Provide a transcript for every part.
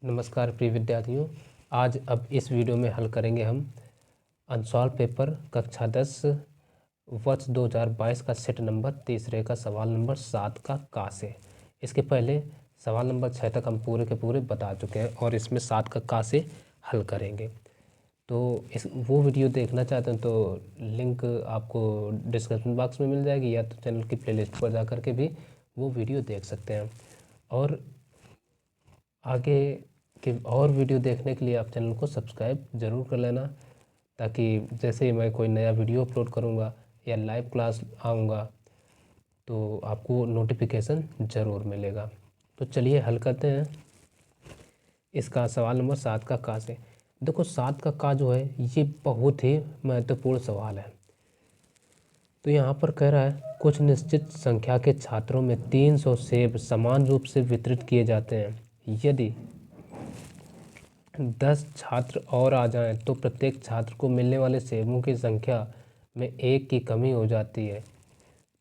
नमस्कार प्रिय विद्यार्थियों। आज अब इस वीडियो में हल करेंगे हम अनसॉल्व पेपर कक्षा 10 वर्ष 2022 का सेट नंबर तीसरे का सवाल नंबर 7 का से। इसके पहले सवाल नंबर 6 तक हम पूरे के पूरे बता चुके हैं और इसमें 7 का से हल करेंगे। तो वो वीडियो देखना चाहते हैं तो लिंक आपको डिस्क्रिप्शन बॉक्स में मिल जाएगी, या तो चैनल की प्लेलिस्ट पर जा कर के भी वो वीडियो देख सकते हैं। और आगे के और वीडियो देखने के लिए आप चैनल को सब्सक्राइब ज़रूर कर लेना, ताकि जैसे ही मैं कोई नया वीडियो अपलोड करूँगा या लाइव क्लास आऊँगा तो आपको नोटिफिकेशन ज़रूर मिलेगा। तो चलिए हल करते हैं इसका सवाल नंबर 7 का से। देखो 7 का जो है ये बहुत ही महत्वपूर्ण सवाल है। तो यहाँ पर कह रहा है कुछ निश्चित संख्या के छात्रों में 300 सेब समान रूप से वितरित किए जाते हैं। यदि 10 छात्र और आ जाएं तो प्रत्येक छात्र को मिलने वाले सेबों की संख्या में 1 की कमी हो जाती है।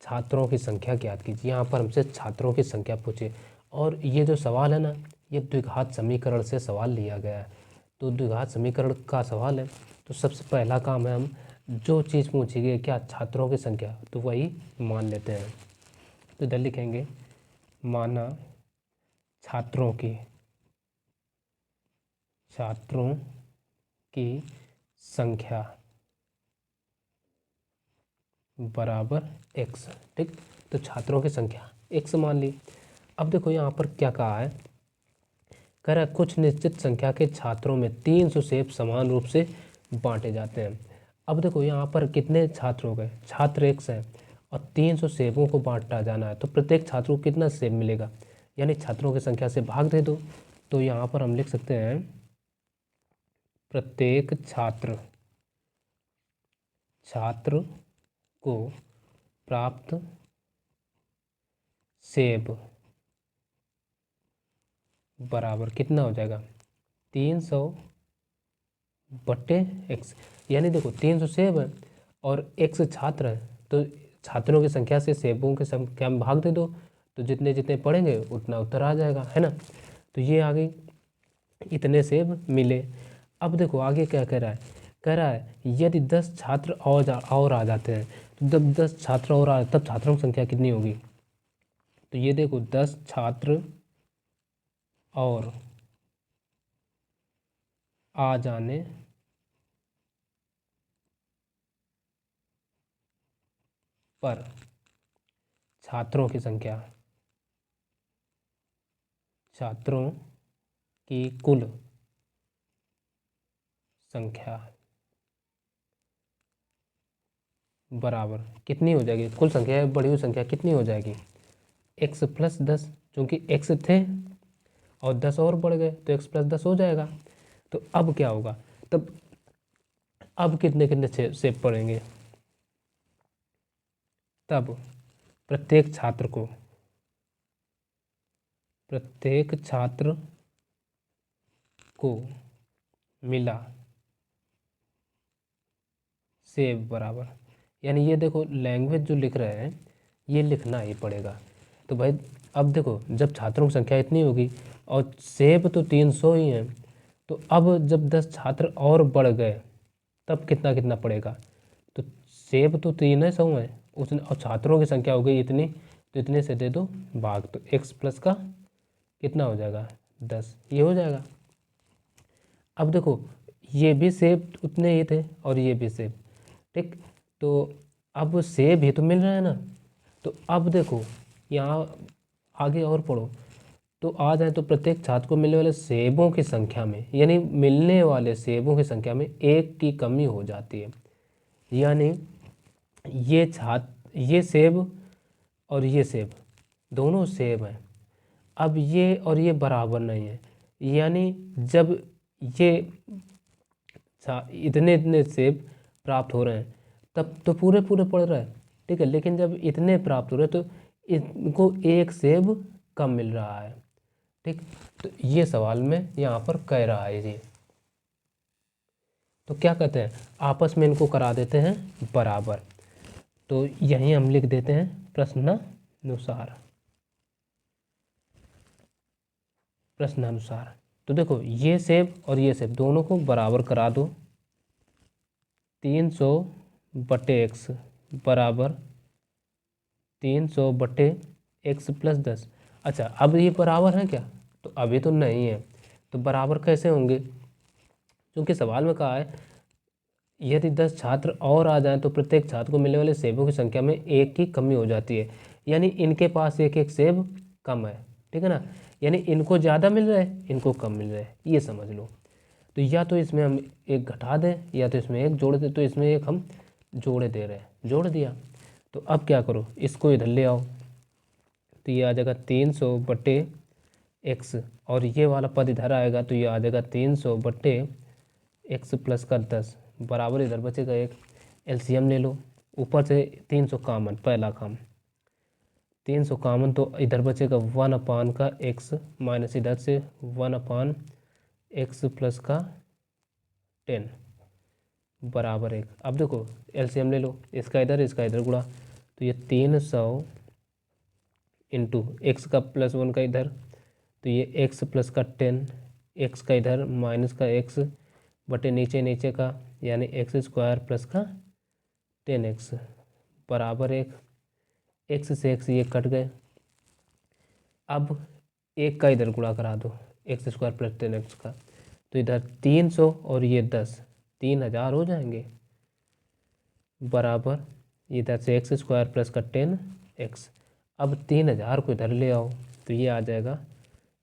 छात्रों की संख्या ज्ञात कीजिए। यहाँ पर हमसे छात्रों की संख्या पूछे, और ये जो सवाल है ना, ये द्विघात समीकरण से सवाल लिया गया है। तो द्विघात समीकरण का सवाल है तो सबसे पहला काम है, हम जो चीज़ पूछी गई क्या, छात्रों की संख्या, तो वही मान लेते हैं। तो इधर लिखेंगे माना छात्रों की संख्या बराबर x। ठीक, तो छात्रों की संख्या x मान ली। अब देखो यहाँ पर क्या कहा है, कह रहा है कुछ निश्चित संख्या के छात्रों में 300 सेब समान रूप से बांटे जाते हैं। अब देखो यहाँ पर कितने छात्र हो गए, छात्र x है और 300 सेबों को बांटा जाना है, तो प्रत्येक छात्र को कितना सेब मिलेगा, यानी छात्रों की संख्या से भाग दे दो। तो यहाँ पर हम लिख सकते हैं प्रत्येक छात्र को प्राप्त सेब बराबर कितना हो जाएगा, 300 बटे x। यानी देखो 300 सेब है और x छात्र है, तो छात्रों की संख्या से सेबों की संख्या में भाग दे दो, तो जितने जितने पढ़ेंगे उतना उत्तर आ जाएगा, है ना। तो ये आ गई, इतने सेब मिले। अब देखो आगे क्या कह रहा है, कह रहा है यदि 10 छात्र और आ जाते हैं, तो जब 10 छात्र और आ तब छात्रों की संख्या कितनी होगी। तो ये देखो 10 छात्र और आ जाने पर छात्रों की कुल संख्या बराबर कितनी हो जाएगी, कुल संख्या है, बढ़ी हुई संख्या कितनी हो जाएगी, x प्लस 10, क्योंकि x थे और 10 और बढ़ गए तो x प्लस 10 हो जाएगा। तो अब क्या होगा, तब अब कितने कितने सेब पड़ेंगे, तब प्रत्येक छात्र को मिला सेब बराबर, यानी ये देखो लैंग्वेज जो लिख रहे हैं ये लिखना ही पड़ेगा। तो भाई अब देखो जब छात्रों की संख्या इतनी होगी और सेब तो 300 ही हैं, तो अब जब 10 छात्र और बढ़ गए तब कितना कितना पड़ेगा। तो सेब तो 300 हैं उसने, और छात्रों की संख्या हो गई इतनी, तो इतने से दे दो भाग, तो x प्लस का कितना हो जाएगा 10, ये हो जाएगा। अब देखो ये भी सेब उतने ही थे और ये भी सेब, ठीक, तो अब सेब ही तो मिल रहा है ना। तो अब देखो यहाँ आगे और पढ़ो, तो आ जाए तो प्रत्येक छात्र को मिलने वाले सेबों की संख्या में, यानी मिलने वाले सेबों की संख्या में 1 की कमी हो जाती है। यानी ये सेब और ये सेब दोनों सेब हैं, अब ये और ये बराबर नहीं है, यानी जब ये इतने इतने सेब प्राप्त हो रहे हैं तब तो पूरे पूरे पड़ रहा है, ठीक है, लेकिन जब इतने प्राप्त हो रहे हैं तो इनको एक सेब कम मिल रहा है, ठीक। तो ये सवाल में यहाँ पर कह रहा है ये, तो क्या कहते हैं आपस में इनको करा देते हैं बराबर। तो यहीं हम लिख देते हैं प्रश्नानुसार। तो देखो ये सेब और ये सेब दोनों को बराबर करा दो। 300 बटे एक्स बराबर 300 बटे एक्स प्लस 10। अच्छा, अब ये बराबर है क्या? तो अभी तो नहीं है, तो बराबर कैसे होंगे? क्योंकि सवाल में कहा है यदि 10 छात्र और आ जाएं तो प्रत्येक छात्र को मिलने वाले सेबों की संख्या में एक की कमी हो जाती है। यानी इनके पास एक एक सेब कम है, ठीक है ना। यानी इनको ज़्यादा मिल रहा है, इनको कम मिल रहा है, ये समझ लो। तो या तो इसमें हम एक घटा दें या तो इसमें एक जोड़ दें। तो इसमें एक हम जोड़े दे रहे हैं, जोड़ दिया। तो अब क्या करो, इसको इधर ले आओ। तो ये आ जाएगा 300 बटे एक्स, और ये वाला पद इधर आएगा तो ये आ जाएगा 300 बटे एक्स प्लस का 10 बराबर इधर बचेगा एक। एलसीएम ले लो, ऊपर से 300 कामन, पहला काम 300 कामन, तो इधर बचेगा 1 अपान का एक्स माइनस इधर से 1 अपान एक्स प्लस का 10 बराबर एक। अब देखो एलसीएम ले लो, इसका इधर गुणा, तो ये 300 इंटू एक्स का प्लस 1 का इधर, तो ये एक्स प्लस का 10, एक्स का इधर माइनस का एक्स बटे नीचे का यानी एक्स स्क्वायर प्लस का 10x बराबर एक। एक्स से एक्स ये कट गए। अब एक का इधर गुणा करा दो, एक्स स्क्वायर प्लस 10x का, तो इधर 300 और ये 10, 3000 हो जाएंगे बराबर इधर से एक्स स्क्वायर प्लस का 10x। अब 3000 को इधर ले आओ तो ये आ जाएगा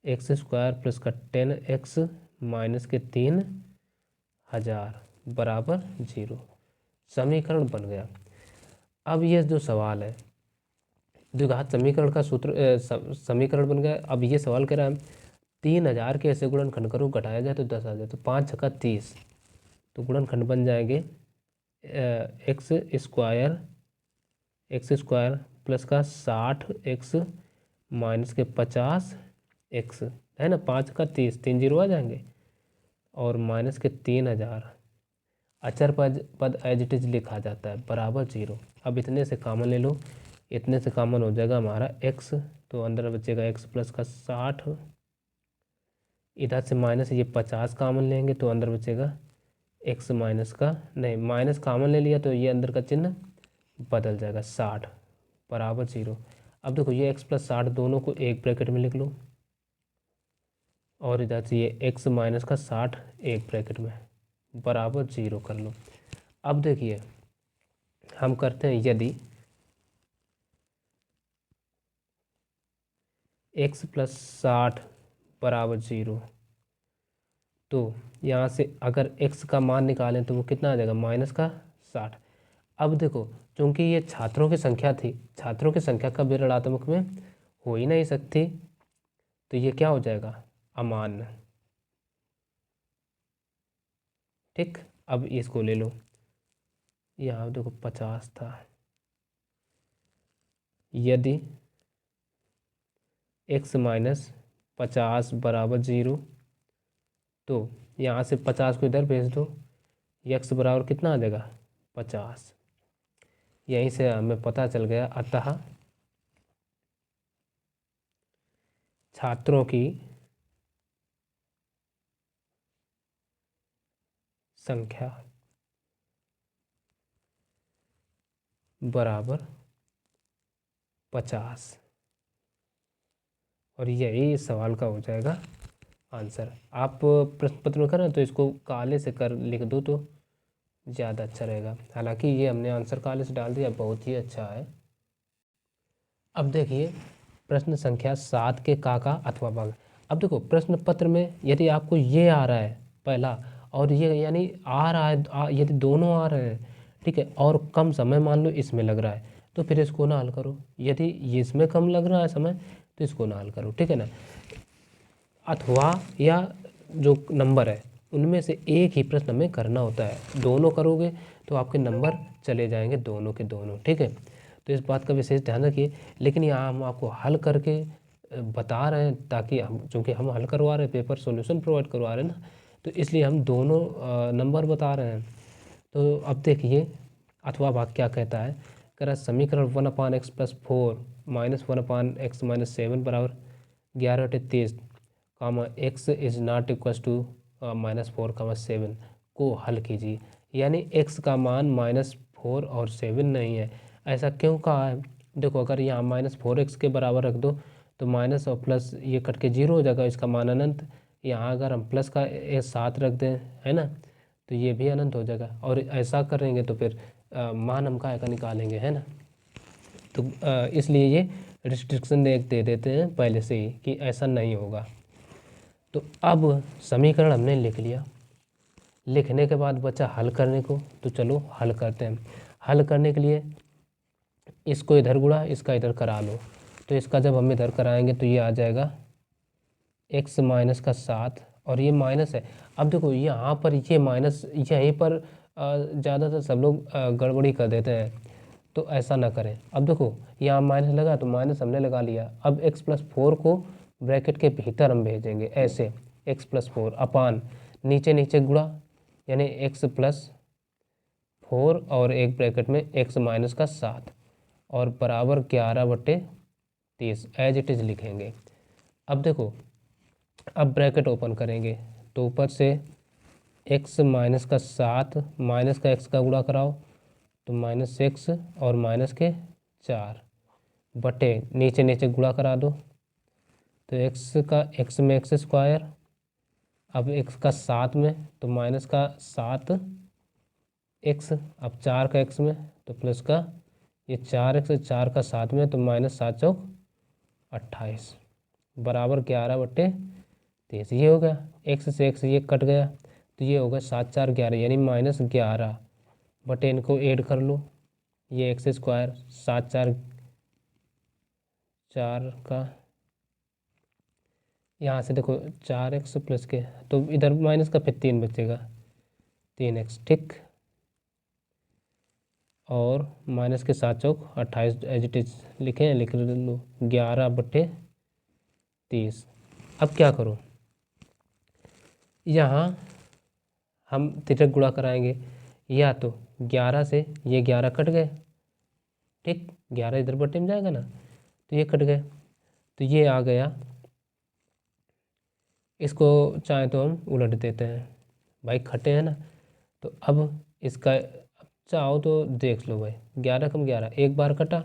एक्स स्क्वायर प्लस का 10x माइनस के 3000 बराबर 0। समीकरण बन गया। अब ये जो सवाल है, द्विघात समीकरण का सूत्र समीकरण बन गया। अब ये सवाल कह रहा है 3000 के ऐसे गुणनखंड करो, घटाया जाए तो 10 आ जाए, तो 5 छक्का 30, तो गुणनखंड बन जाएंगे एक्स स्क्वायर प्लस का 60x माइनस के 50x, है ना। 5 का 30, 3 जीरो आ जाएंगे, और माइनस के 3000। अचर पद एज इट इज लिखा जाता है बराबर 0। अब इतने से कॉमन ले लो, इतने से कॉमन हो जाएगा हमारा x, तो अंदर बचेगा x प्लस का 60, इधर से माइनस ये 50 कॉमन लेंगे तो अंदर बचेगा x माइनस का, नहीं माइनस कॉमन ले लिया तो ये अंदर का चिन्ह बदल जाएगा 60 बराबर 0। अब देखो ये x प्लस 60 दोनों को एक ब्रैकेट में लिख लो, और इधर से ये x माइनस का 60 एक ब्रैकेट में बराबर 0 कर लो। अब देखिए हम करते हैं, यदि x प्लस 60 बराबर 0, तो यहाँ से अगर x का मान निकालें तो वो कितना आ जाएगा, माइनस का 60। अब देखो चूँकि ये छात्रों की संख्या थी, छात्रों की संख्या कभी ऋणात्मक में हो ही नहीं सकती, तो ये क्या हो जाएगा, अमान्य। ठीक, अब इसको ले लो, यहाँ देखो 50 था। यदि x माइनस 50 बराबर 0, तो यहाँ से 50 को इधर भेज दो, x बराबर कितना आ जाएगा, 50। यहीं से हमें पता चल गया, अतः छात्रों की संख्या बराबर 50, और यही इस सवाल का हो जाएगा आंसर। आप प्रश्न पत्र में करें तो इसको काले से कर लिख दो तो ज़्यादा अच्छा रहेगा। हालांकि ये हमने आंसर काले से डाल दिया, बहुत ही अच्छा है। अब देखिए प्रश्न संख्या 7 के काका अथवा भाग। अब देखो प्रश्न पत्र में यदि आपको ये आ रहा है पहला, और ये यानी आ रहा है, यदि दोनों आ रहे हैं, ठीक है, और कम समय मान लो इसमें लग रहा है, तो फिर इसको ना हल करो। यदि ये इसमें कम लग रहा है समय तो इसको ना हल करो, ठीक है ना। अथवा या जो नंबर है उनमें से एक ही प्रश्न में करना होता है, दोनों करोगे तो आपके नंबर चले जाएंगे दोनों के दोनों, ठीक है। तो इस बात का विशेष ध्यान रखिए। लेकिन यहाँ हम आपको हल करके बता रहे हैं, ताकि हम, चूँकि हम हल करवा रहे हैं, पेपर सॉल्यूशन प्रोवाइड करवा रहे हैं ना, तो इसलिए हम दोनों नंबर बता रहे हैं। तो अब देखिए अथवा भाग क्या कहता है, कह रहा है समीकरण 1/x + 4 - 1/x - 7 बराबर 11/23 comma x is not equal to -4, 7 को हल कीजिए। यानी x का मान -4 और 7 नहीं है। ऐसा क्यों कहा है? देखो, अगर यहाँ -4x के बराबर रख दो तो माइनस और प्लस ये कट के 0 हो जाएगा, इसका मान अनंत। यहाँ अगर हम प्लस का 7 रख दें, है ना, तो ये भी अनंत हो जाएगा। और ऐसा करेंगे तो फिर मान हम का निकालेंगे, है ना। तो इसलिए ये रिस्ट्रिक्शन दे देते हैं पहले से ही कि ऐसा नहीं होगा। तो अब समीकरण हमने लिख लिया। लिखने के बाद बचा हल करने को, तो चलो हल करते हैं। हल करने के लिए इसको इधर गुणा, इसका इधर करा लो। तो इसका जब हम इधर कराएंगे तो ये आ जाएगा x माइनस का 7 और ये माइनस है। अब देखो यहाँ पर ये माइनस, यहीं पर ज़्यादातर सब लोग गड़बड़ी कर देते हैं, तो ऐसा ना करें। अब देखो यहाँ माइनस लगा तो माइनस हमने लगा लिया। अब x+4 को ब्रैकेट के भीतर हम भेजेंगे ऐसे, x+4 अपान नीचे नीचे गुणा, यानी x+4 और एक ब्रैकेट में x माइनस का 7 और बराबर 11/30 एज इट इज़ लिखेंगे। अब देखो, अब ब्रैकेट ओपन करेंगे तो ऊपर से x माइनस का 7 माइनस का x का गुणा कराओ तो -x और माइनस के 4 बटे नीचे नीचे गुणा करा दो तो x में x², अब x का 7 में तो माइनस का 7x, अब 4 का x में तो प्लस का ये 4x, 4 का 7 में तो -7×4 = 28 बराबर 11/30। ये हो गया, x से x ये कट गया तो ये होगा 7×4 = 11 यानी -11 बटे इनको ऐड कर लो, ये x² 7×4 का, यहाँ से देखो 4x प्लस के तो इधर माइनस का फिर 3 बचेगा, 3x, ठीक। और माइनस के 7×4 = 28 एज इट इज लिखें, लिख लो 11/30। अब क्या करो, यहाँ हम तिरक गुणा कराएंगे, या तो 11 से ये 11 कट गए, ठीक, 11 इधर बटे में जाएगा ना तो ये कट गए, तो ये आ गया। इसको चाहे तो हम उलट देते हैं, भाई खटे हैं ना। तो अब इसका चाहो तो देख लो भाई, 11 कम 11 एक बार कटा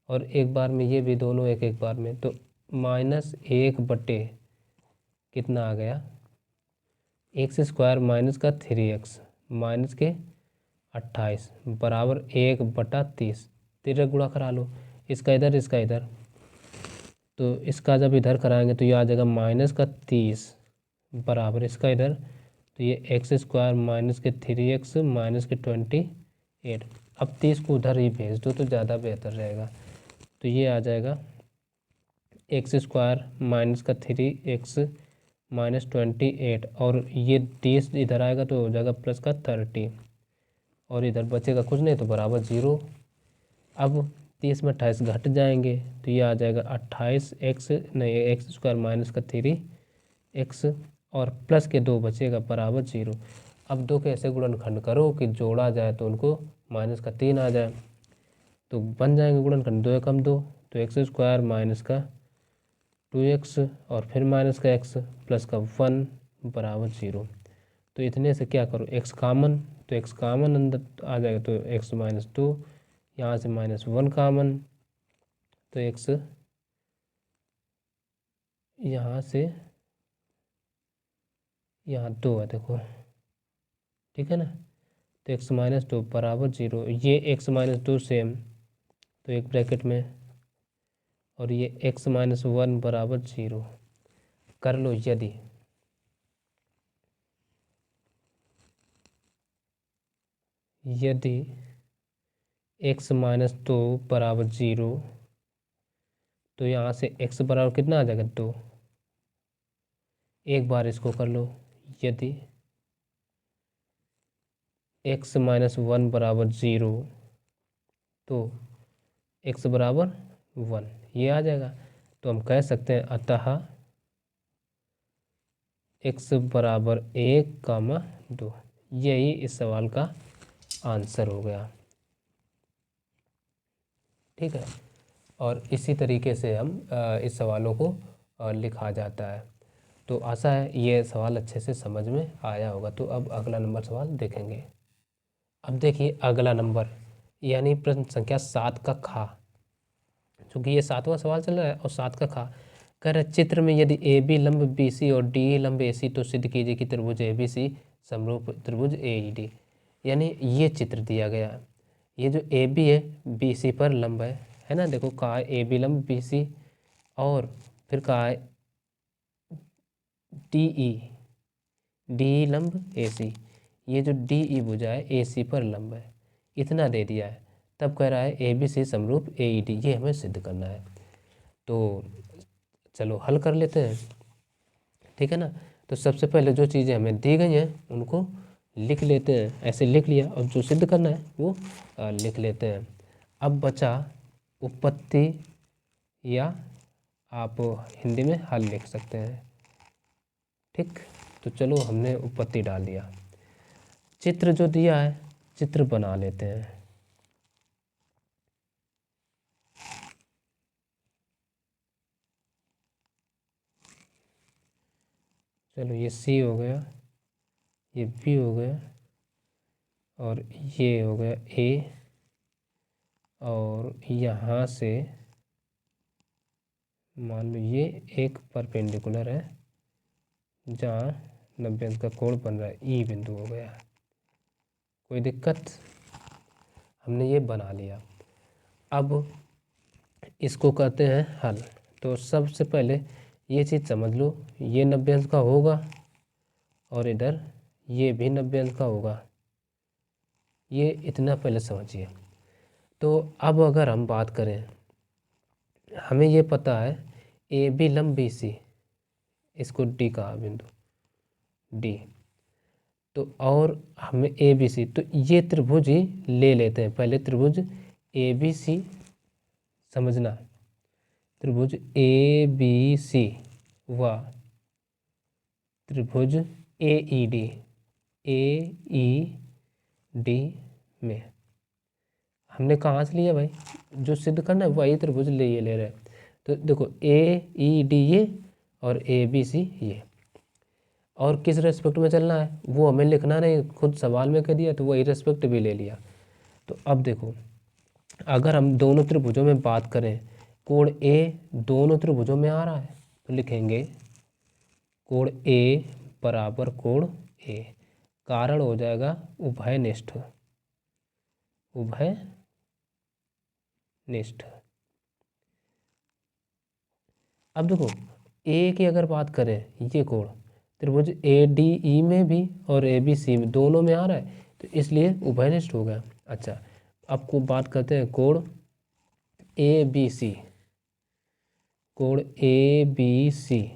और एक बार में ये भी दोनों एक एक बार में, तो -1 बटे कितना आ गया x² माइनस का 3x माइनस के 28 बराबर 1/30। तिरक गुणा करा लो, इसका इधर इसका इधर, तो इसका जब इधर कराएंगे तो ये आ जाएगा -30 बराबर इसका इधर, तो ये x² माइनस के 3x माइनस के 28। अब 30 को उधर ही भेज दो तो ज़्यादा बेहतर रहेगा, तो ये आ जाएगा x² माइनस का 3x माइनस 28 और ये 30 इधर आएगा तो हो जाएगा प्लस का 30 और इधर बचेगा कुछ नहीं तो बराबर 0। अब 30 में 28 घट जाएंगे तो ये आ जाएगा 28x नहीं x² माइनस का 3x और प्लस के 2 बचेगा बराबर 0। अब 2 के ऐसे गुणनखंड करो कि जोड़ा जाए तो उनको माइनस का 3 आ जाए, तो बन जाएंगे गुणनखंड 2 एकम 2, तो x² माइनस का 2x और फिर माइनस का x प्लस का 1 बराबर 0। तो इतने से क्या करो, x कामन, तो x कामन अंदर आ जाएगा तो x माइनस 2, यहाँ से -1 कामन तो x यहाँ से यहाँ 2 है देखो, ठीक है ना, तो x माइनस 2 बराबर 0। ये x माइनस 2 सेम तो एक ब्रैकेट में और ये x माइनस 1 बराबर 0 कर लो। यदि x माइनस 2 बराबर 0 तो यहाँ से x बराबर कितना आ जाएगा 2। एक बार इसको कर लो, यदि x माइनस 1 बराबर 0 तो x बराबर 1 ये आ जाएगा। तो हम कह सकते हैं अतः x बराबर 1, 2, यही इस सवाल का आंसर हो गया, ठीक है। और इसी तरीके से हम इस सवालों को लिखा जाता है। तो आशा है ये सवाल अच्छे से समझ में आया होगा। तो अब अगला नंबर सवाल देखेंगे। अब देखिए अगला नंबर यानी प्रश्न संख्या 7 का खा, क्योंकि ये 7वां सवाल चल रहा है और 7 का खा कह रहा है चित्र में यदि ए बी लंब बी सी और डी ई लंब ए सी तो सिद्ध कीजिए कि त्रिभुज ए बी सी समरूप त्रिभुज ए ई डी। यानी ये चित्र दिया गया है, ये जो ए बी है बी सी पर लंब है ना। देखो कहा है ए बी लंब बी सी और फिर कहा है डी ई लंब ए सी, ये जो डी ई भुजा है ए सी पर लंब है, इतना दे दिया है। तब कह रहा है ए बी सी समरूप ए ई डी, ये हमें सिद्ध करना है। तो चलो हल कर लेते हैं, ठीक है ना। तो सबसे पहले जो चीज़ें हमें दी गई हैं उनको लिख लेते हैं, ऐसे लिख लिया और जो सिद्ध करना है वो लिख लेते हैं। अब बचा उत्पत्ति या आप हिंदी में हल लिख सकते हैं, ठीक। तो चलो हमने उत्पत्ति डाल दिया, चित्र जो दिया है चित्र बना लेते हैं। चलो ये सी हो गया, ये बी हो गया और ये हो गया ए, और यहाँ से मान लो ये एक परपेंडिकुलर है जहाँ 90 अंश का कोण बन रहा है, ई बिंदु हो गया। कोई दिक्कत, हमने ये बना लिया। अब इसको कहते हैं हल। तो सबसे पहले ये चीज़ समझ लो, ये 90 अंश का होगा और इधर ये भी 90 अंश का होगा, ये इतना पहले समझिए। तो अब अगर हम बात करें, हमें ये पता है ए बी लंब बी सी, इसको डी कहा बिंदु डी, तो और हमें ए बी सी, तो ये त्रिभुज ही ले लेते हैं। पहले त्रिभुज ए बी सी समझना, त्रिभुज ए बी सी व त्रिभुज ए ई डी में हमने कहाँ से लिया भाई, जो सिद्ध करना है वही त्रिभुज ले रहे हैं। तो देखो ए ई डी ये और ए बी सी ये, और किस रेस्पेक्ट में चलना है वो हमें लिखना नहीं, खुद सवाल में कह दिया तो वही रेस्पेक्ट भी ले लिया। तो अब देखो अगर हम दोनों त्रिभुजों में बात करें, कोण ए दोनों त्रिभुजों में आ रहा है तो लिखेंगे कोण ए बराबर कोण ए, कारण हो जाएगा उभयनिष्ठ, उभयनिष्ठ। अब देखो ए की अगर बात करें, ये कोण त्रिभुज ए डी ई में भी और ए बी सी में दोनों में आ रहा है तो इसलिए उभयनिष्ठ हो गया। अच्छा अब को बात करते हैं कोण ए बी सी, कोण ए बी सी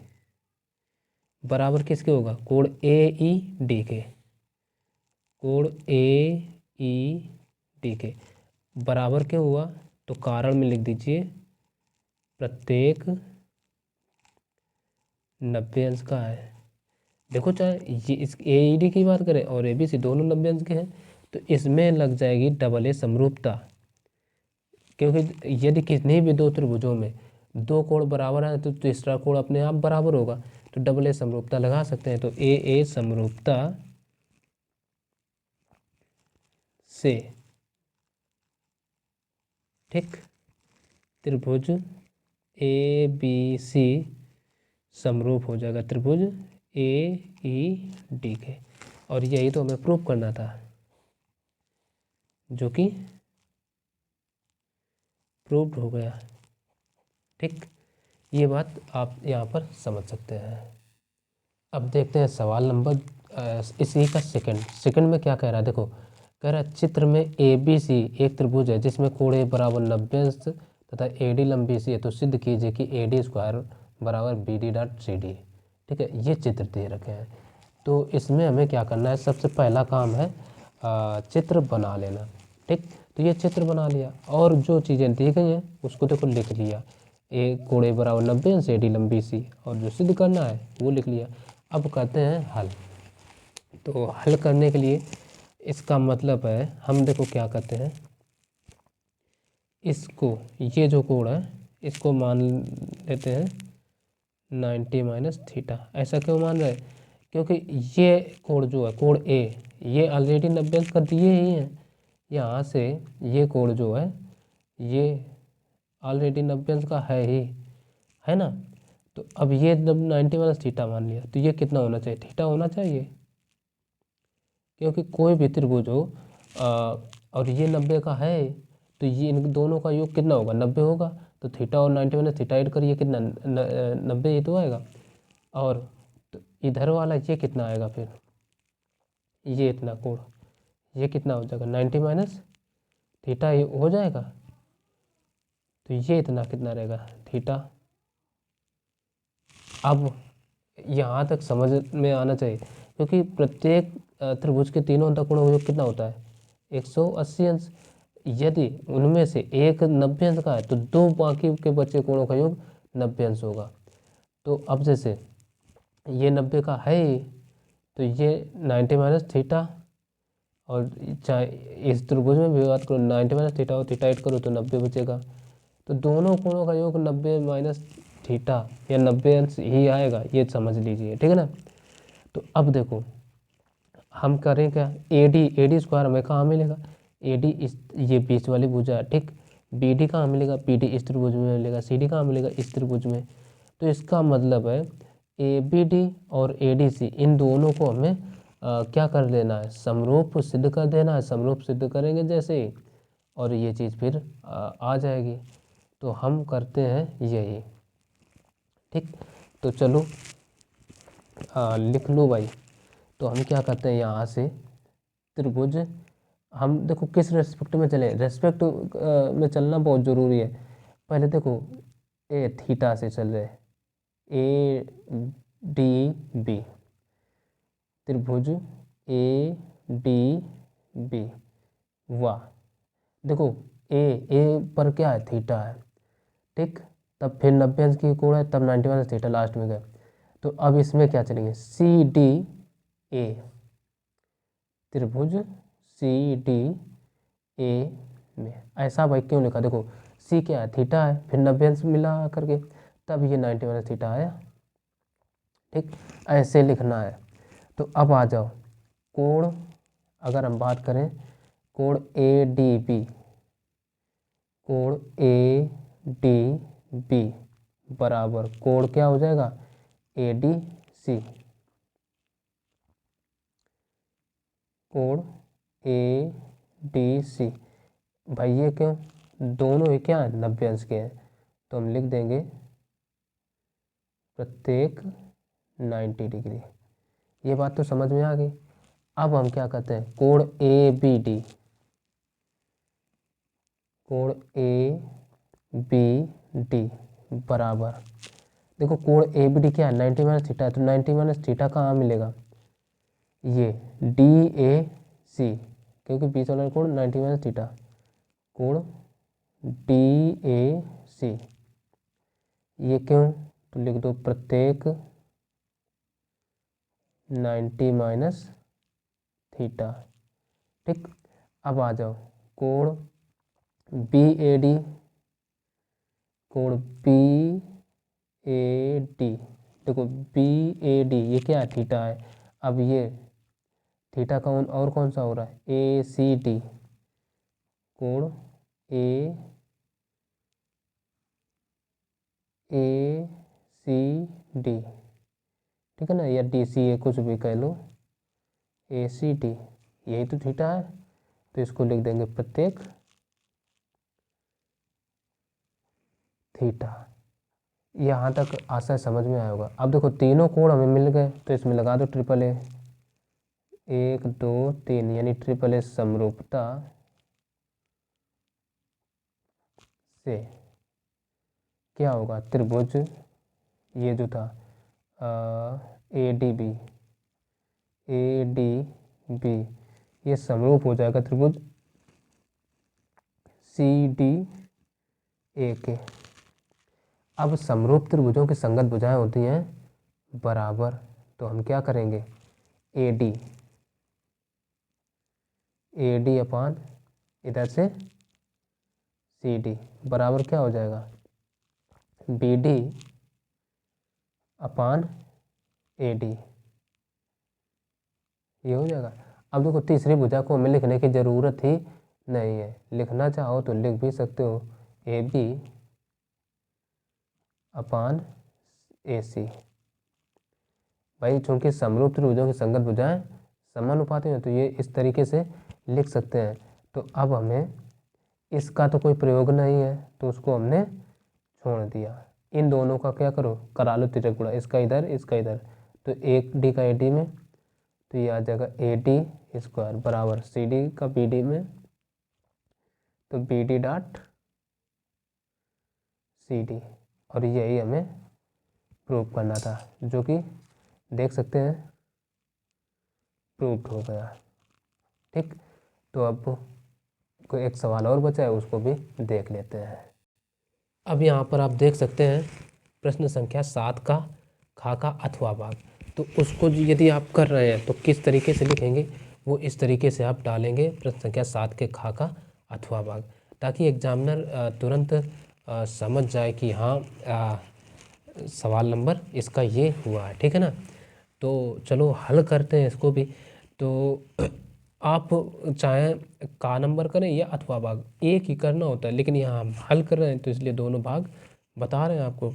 बराबर किसके होगा, कोण ए ई डी के, कोण ए ई डी के बराबर क्यों हुआ, तो कारण में लिख दीजिए प्रत्येक 90 अंश का है। देखो चाहे ये इस ए ई डी की बात करें और ए बी सी दोनों 90 अंश के हैं तो इसमें लग जाएगी डबल ए समरूपता, क्योंकि यदि किसी भी दो त्रिभुजों में दो कोण बराबर है तो तीसरा कोण अपने आप बराबर होगा, तो डबल ए समरूपता लगा सकते हैं। तो ए समरूपता से, ठीक, त्रिभुज ए बी सी समरूप हो जाएगा त्रिभुज ए ई डी के, और यही तो हमें प्रूव करना था, जो कि प्रूव्ड हो गया, ठीक। ये बात आप यहाँ पर समझ सकते हैं। अब देखते हैं सवाल नंबर इसी का सेकंड में क्या कह रहा है। देखो कह रहा है चित्र में ए बी सी एक त्रिभुज है जिसमें कोण ए बराबर 90 अंश तथा ए डी लंबी सी है, तो सिद्ध कीजिए कि ए डी स्क्वायर बराबर B D dot C D, ठीक है। ये चित्र दे रखे हैं, तो इसमें हमें क्या करना है, सबसे पहला काम है चित्र बना लेना, ठीक। तो ये चित्र बना लिया और जो चीज़ें दी गई हैं उसको देखो लिख लिया, ए कोण ए बराबर 90 अंश ए डी लंबी सी, और जो सिद्ध करना है वो लिख लिया। अब कहते हैं हल। तो हल करने के लिए इसका मतलब है हम देखो क्या करते हैं, इसको ये जो कोण है इसको मान लेते हैं 90 माइनस थीटा। ऐसा क्यों मान रहे हैं? क्योंकि ये कोण जो है, कोण ए, ये ऑलरेडी 90 अंश का दिए ही हैं। यहाँ से ये कोण जो है ये ऑलरेडी 90 अंश का है ही, है ना। तो अब ये जब 90 माइनस थीटा मान लिया तो ये कितना होना चाहिए? थीटा होना चाहिए, क्योंकि कोई भी त्रिभुज हो और ये 90 का है तो ये इन दोनों का योग कितना होगा? 90 होगा। तो थीटा और 90 माइनस थीटा ऐड करिए, कितना 90 ये तो आएगा। और तो इधर वाला ये कितना आएगा फिर? ये इतना कोण, ये कितना हो जाएगा? 90 माइनस थीटा ये हो जाएगा। तो ये इतना कितना रहेगा? थीटा। अब यहाँ तक समझ में आना चाहिए, क्योंकि प्रत्येक त्रिभुज के तीनों अंतःकोणों का योग कितना होता है? 180 अंश। यदि उनमें से एक 90 अंश का है तो दो बाकी के बचे कोणों का योग 90 अंश होगा। तो अब जैसे ये 90 का है ही, तो ये 90 माइनस थीटा, और चाहे इस त्रिभुज में भी बात करो 90 माइनस थीटा और थीटा ऐड करो तो 90 बचेगा। तो दोनों कोणों का योग 90 माइनस थीटा या 90 अंश ही आएगा, ये समझ लीजिए, ठीक है ना। तो अब देखो हम करें क्या? एडी स्क्वायर हमें कहाँ मिलेगा? एडी इस ये बीच वाली भुजा है, ठीक। बीडी कहाँ मिलेगा? बीडी इस त्रिभुज में मिलेगा। सीडी कहाँ मिलेगा? इस त्रिभुज में। तो इसका मतलब है एबीडी और एडीसी इन दोनों को हमें क्या कर देना है? समरूप सिद्ध कर देना है। समरूप सिद्ध करेंगे जैसे ही, और ये चीज़ फिर आ जाएगी। तो हम करते हैं यही, ठीक। तो चलो लिख लो भाई। तो हम क्या करते हैं, यहाँ से त्रिभुज, हम देखो किस रेस्पेक्ट में चले। रेस्पेक्ट में चलना बहुत ज़रूरी है। पहले देखो ए थीटा से चल रहे, ए डी बी, त्रिभुज ए डी बी, वाह। देखो ए पर क्या है? थीटा है, ठीक। तब फिर 90 अंश की कोण है, तब 90 माइनस थीटा लास्ट में गए। तो अब इसमें क्या चलेंगे? सी डी ए, त्रिभुज सी डी ए में। ऐसा भाई क्यों लिखा? देखो सी क्या है? थीटा है, फिर 90 अंश मिला करके, तब ये 90 माइनस थीटा आया, ठीक। ऐसे लिखना है। तो अब आ जाओ कोण, अगर हम बात करें कोण ए डी बी, कोण ए डी बी बराबर कोण क्या हो जाएगा? ए डी सी, कोण ए डी सी। भाई ये क्यों? दोनों ही क्या है? 90 अंश के हैं। तो हम लिख देंगे प्रत्येक 90 डिग्री। ये बात तो समझ में आ गई। अब हम क्या करते हैं? कोण ए बी डी, कोण ए बी डी बराबर, देखो कोण ए बी डी क्या है? 90 माइनस थीटा है। तो 90 माइनस थीटा कहाँ मिलेगा? ये डी ए सी, क्योंकि बीच वाला कोण 90 माइनस थीटा, कोण डी ए सी। ये क्यों? तो लिख दो प्रत्येक 90 माइनस थीटा, ठीक। अब आ जाओ कोण बी ए डी, कोण बी ए डी, देखो बी ए डी ये क्या है? थीटा है। अब ये थीटा का और कौन सा हो रहा है? ए सी डी, कोण ए सी डी, ठीक है ना, या डी सी ए कुछ भी कह लो, ए सी डी, यही तो थीटा है। तो इसको लिख देंगे प्रत्येक थीटा। यहाँ तक आशा समझ में आया होगा। अब देखो तीनों कोण हमें मिल गए, तो इसमें लगा दो ट्रिपल ए, 1 2 3, यानी ट्रिपल ए समरूपता से क्या होगा? त्रिभुज ये जो था ए डी बी ये समरूप हो जाएगा त्रिभुज सी डी ए के। अब समरूप त्रिभुजों की संगत भुजाएं होती हैं बराबर। तो हम क्या करेंगे? ए डी अपान इधर से सी डी बराबर क्या हो जाएगा? बी डी अपान AD, ये हो जाएगा। अब देखो तीसरी भुजा को हमें लिखने की ज़रूरत ही नहीं है, लिखना चाहो तो लिख भी सकते हो AB अपान AC। भाई चूंकि समरूप त्रिभुजों की संगत भुजाएं समानुपाती हैं तो ये इस तरीके से लिख सकते हैं। तो अब हमें इसका तो कोई प्रयोग नहीं है तो उसको हमने छोड़ दिया। इन दोनों का क्या करो, करा लो तिर्यक गुणा, इसका इधर इसका इधर, तो 1D का AD में, तो ये आ जाएगा AD स्क्वायर बराबर CD का BD में, तो BD डॉट CD। और यही हमें प्रूव करना था, जो कि देख सकते हैं प्रूव हो गया। ठीक, तो अब कोई एक सवाल और बचा है, उसको भी देख लेते हैं। अब यहाँ पर आप देख सकते हैं प्रश्न संख्या 7 का खा का अथवा भाग। तो उसको यदि आप कर रहे हैं तो किस तरीके से लिखेंगे, वो इस तरीके से आप डालेंगे प्रश्न संख्या 7 के खा का अथवा भाग, ताकि एग्जामिनर तुरंत समझ जाए कि हाँ सवाल नंबर इसका ये हुआ है। ठीक है ना। तो चलो हल करते हैं इसको भी। तो आप चाहे का नंबर करें या अथवा भाग, एक ही करना होता है, लेकिन यहाँ हम हल कर रहे हैं तो इसलिए दोनों भाग बता रहे हैं आपको।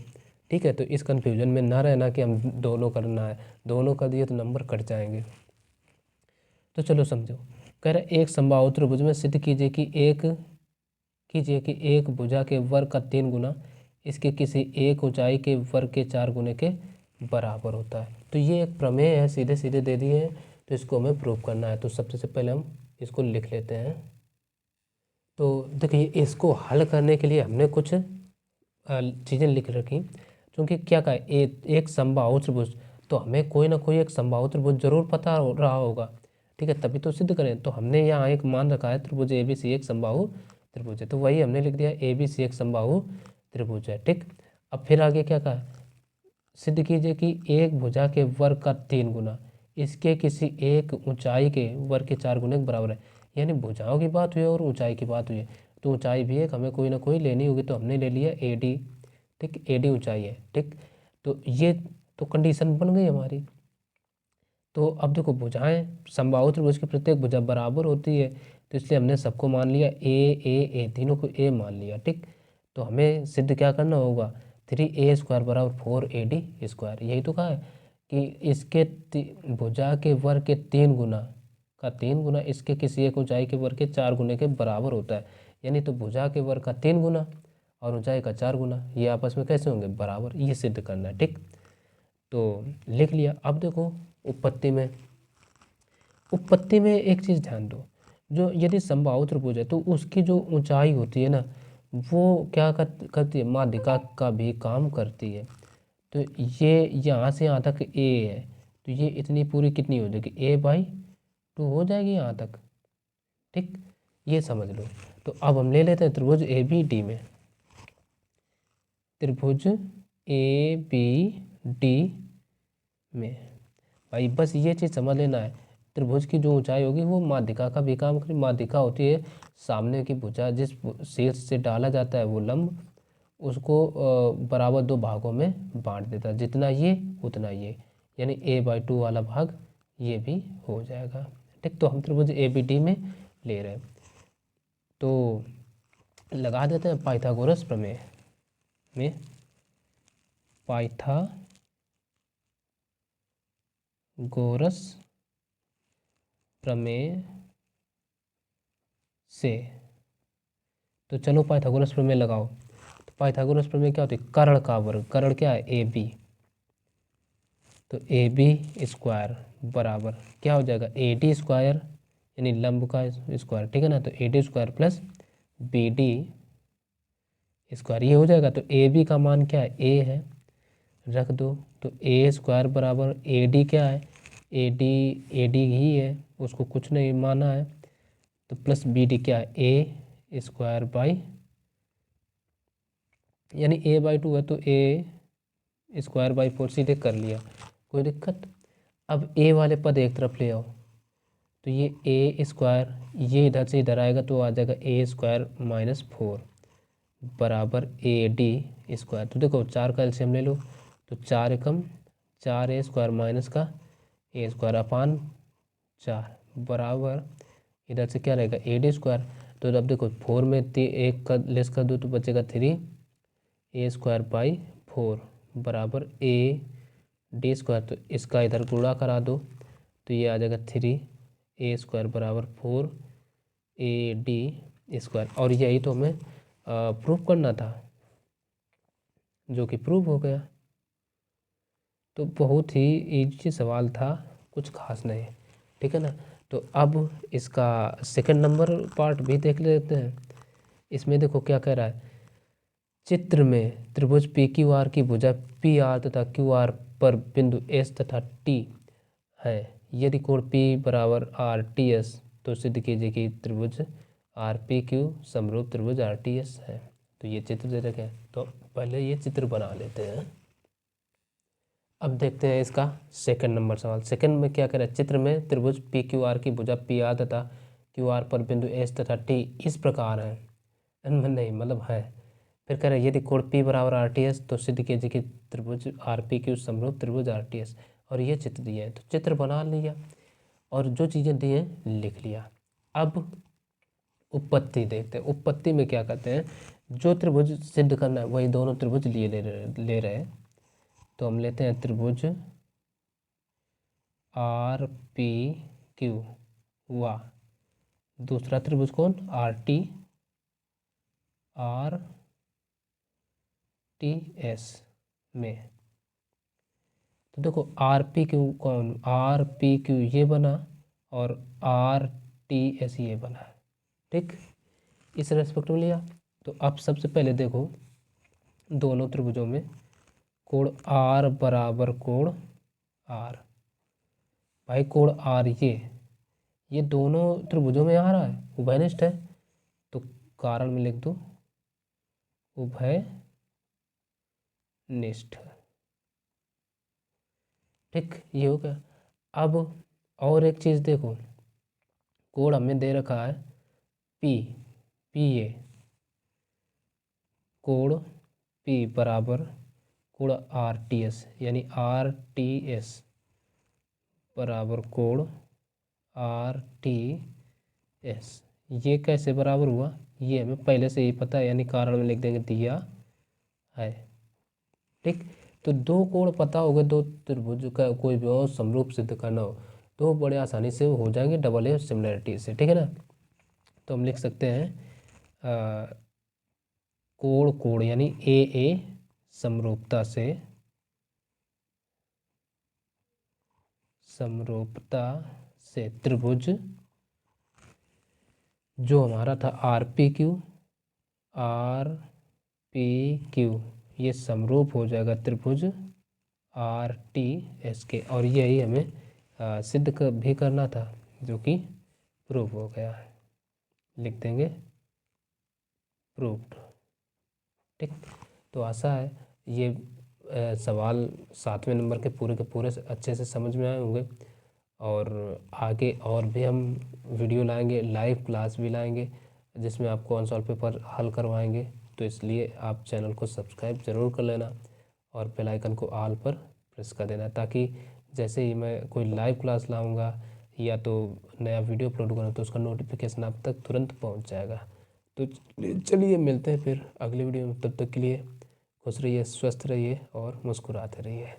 ठीक है, तो इस कन्फ्यूजन में ना रहना कि हम दोनों करना है, दोनों कर दिए तो नंबर कट जाएंगे। तो चलो समझो, कह रहे एक समबाहु त्रिभुज में सिद्ध कीजिए कि एक भुजा के वर्ग का 3 गुना इसके किसी एक ऊंचाई के वर्ग के 4 गुने के बराबर होता है। तो ये एक प्रमेय है, सीधे सीधे दे दिए हैं, तो इसको हमें प्रूव करना है। तो सबसे पहले हम इसको लिख लेते हैं। तो देखिए इसको हल करने के लिए हमने कुछ चीज़ें लिख रखी, क्योंकि क्या कहा एक समबाहु त्रिभुज, तो हमें कोई ना कोई एक समबाहु त्रिभुज जरूर पता रहा होगा। ठीक है, तभी तो सिद्ध करें। तो हमने यहाँ एक मान रखा है त्रिभुज ABC एक समबाहु त्रिभुज है, तो वही हमने लिख दिया ABC एक समबाहु त्रिभुज है। ठीक, अब फिर आगे क्या कहा, सिद्ध कीजिए कि एक भुजा के वर्ग का 3 गुना इसके किसी एक ऊंचाई के वर्ग के 4 गुने के बराबर है। यानी भुजाओं की बात हुई और ऊंचाई की बात हुई है, तो ऊंचाई भी एक हमें कोई ना कोई लेनी होगी, तो हमने ले लिया AD। ठीक, AD ऊंचाई है। ठीक, तो ये तो कंडीशन बन गई हमारी। तो अब देखो भुजाएं समबाहु त्रिभुज की प्रत्येक भुजा बराबर होती है, तो इसलिए हमने सबको मान लिया A तीनों को A मान लिया। ठीक, तो हमें सिद्ध क्या करना होगा, 3A स्क्वायर बराबर 4AD स्क्वायर। यही तो कहा है कि इसके भुजा के वर्ग के 3 गुना का 3 गुना इसके किसी एक ऊंचाई के वर्ग के 4 गुने के बराबर होता है। यानी तो भुजा के वर्ग का 3 गुना और ऊंचाई का 4 गुना, ये आपस में कैसे होंगे, बराबर, ये सिद्ध करना है। ठीक, तो लिख लिया। अब देखो उत्पत्ति में एक चीज़ ध्यान दो, जो यदि समबाहु त्रिभुज है तो उसकी जो ऊंचाई होती है ना, वो क्या करती है, माध्यिका का भी काम करती है। तो ये यहाँ से यहाँ तक A है, तो ये इतनी पूरी कितनी हो जाएगी, A/2 हो जाएगी यहाँ तक। ठीक, ये समझ लो। तो अब हम ले लेते हैं त्रिभुज ABD में, त्रिभुज ABD में भाई बस ये चीज़ समझ लेना है, त्रिभुज की जो ऊंचाई होगी वो माध्यिका का भी काम करेगी। माध्यिका होती है सामने की भुजा, जिस शीर्ष से डाला जाता है वो लंब उसको बराबर 2 भागों में बांट देता है, जितना ये उतना ये, यानी A/2 वाला भाग ये भी हो जाएगा। ठीक, तो हम त्रिभुज ABD में ले रहे हैं, तो लगा देते हैं पाइथागोरस प्रमेय में। पाइथागोरस प्रमेय से, तो चलो पाइथागोरस प्रमेय लगाओ। तो पाइथागोरस प्रमेय क्या होती है, कर्ण का वर्ग, कर्ण क्या है AB, तो AB स्क्वायर बराबर क्या हो जाएगा, AD स्क्वायर यानी लंब का स्क्वायर। ठीक है ना, तो AD square plus BD square, ये हो जाएगा। तो AB का मान क्या है, A है, रख दो। तो A स्क्वायर बराबर AD क्या है, AD ही है, उसको कुछ नहीं माना है, तो प्लस BD क्या है, A स्क्वायर बाई, यानी A/2 है तो A स्क्वायर बाई 4 सीधे कर लिया, कोई दिक्कत। अब A वाले पद एक तरफ ले आओ, तो ये A स्क्वायर ये इधर से इधर आएगा तो आ जाएगा A स्क्वायर -4 बराबर AD स्क्वायर। तो देखो 4 का एलसीएम ले लो, तो तो 4 एकम 4a² माइनस का a² अपान 4 बराबर इधर से क्या रहेगा ad²। तो अब देखो 4 में 1 का लेस कर दो तो बचेगा 3a²/4 बराबर ad²। तो इसका इधर गुणा करा दो तो ये आ जाएगा 3a² बराबर 4ad²। और यही तो हमें प्रूफ करना था, जो कि प्रूफ हो गया। तो बहुत ही इजी सवाल था, कुछ खास नहीं, ठीक है ना। तो अब इसका सेकंड नंबर पार्ट भी देख लेते हैं। इसमें देखो क्या कह रहा है, चित्र में त्रिभुज पी क्यू आर की भुजा पी आर तथा क्यू आर पर बिंदु एस तथा टी है। यदि कोण पी बराबर आर टी एस तो सिद्ध कीजिए कि त्रिभुज आर पी क्यू समरूप त्रिभुज आर टी एस है। तो ये चित्र दे रखे हैं, तो पहले ये चित्र बना लेते हैं। अब देखते हैं इसका सेकंड नंबर सवाल। सेकंड में क्या कह रहा है, चित्र में त्रिभुज पी क्यू आर की भुजा पी आर तथा क्यू आर पर बिंदु एस तथा टी इस प्रकार है, नहीं मतलब है। फिर कह रहे हैं यदि कोण पी बराबर आर टी एस तो सिद्ध कीजिए कि त्रिभुज आर पी क्यू समरूप त्रिभुज आर टी एस। और ये चित्र दिए हैं, तो चित्र बना लिया और जो चीज़ें दी हैं लिख लिया। अब उपपत्ति देखते हैं। उपपत्ति में क्या कहते हैं, जो त्रिभुज सिद्ध करना है वही दोनों त्रिभुज ले रहे हैं। तो हम लेते हैं त्रिभुज आर पी क्यू व दूसरा त्रिभुज कौन आर टी एस में। तो देखो आर पी क्यू कौन, आर पी क्यू ये बना और आर टी एस ये बना, ठीक, इस रेस्पेक्ट में लिया। तो अब सबसे पहले देखो दोनों त्रिभुजों में कोण आर बराबर कोण आर, भाई कोण आर ये दोनों त्रिभुजों में आ रहा है, उभयनिष्ठ है। तो कारण में लिख दो उभयनिष्ठ, ठीक, ये हो गया। अब और एक चीज़ देखो, कोण हमें दे रखा है पी ए, कोण पी बराबर कोण आर टी एस, यानी आर टी एस बराबर कोण आर टी एस। ये कैसे बराबर हुआ, ये हमें पहले से ही पता है, यानी कारण में लिख देंगे दिया है, ठीक। तो दो कोण पता हो गए, दो त्रिभुज का कोई भी और समरूप सिद्ध करना हो तो बड़े आसानी से हो जाएंगे डबल ए सिमिलरिटी से, ठीक है ना। तो हम लिख सकते हैं कोण यानी ए समरूपता से त्रिभुज जो हमारा था आर पी क्यू ये समरूप हो जाएगा त्रिभुज आर टी एस के। और यही हमें सिद्ध भी करना था, जो कि प्रूफ हो गया, लिख देंगे प्रूफ्ड, ठीक। तो आशा है ये सवाल 7वें नंबर के पूरे अच्छे से समझ में आए होंगे। और आगे और भी हम वीडियो लाएंगे, लाइव क्लास भी लाएंगे जिसमें आपको अनसॉल्व पेपर हल करवाएंगे। तो इसलिए आप चैनल को सब्सक्राइब ज़रूर कर लेना और बेल आइकन को ऑल पर प्रेस कर देना, ताकि जैसे ही मैं कोई लाइव क्लास लाऊंगा या तो नया वीडियो अपलोड करूँ तो उसका नोटिफिकेशन आप तक तुरंत पहुंच जाएगा। तो चलिए मिलते हैं फिर अगली वीडियो में, तब तक के लिए खुश रहिए, स्वस्थ रहिए और मुस्कुराते रहिए।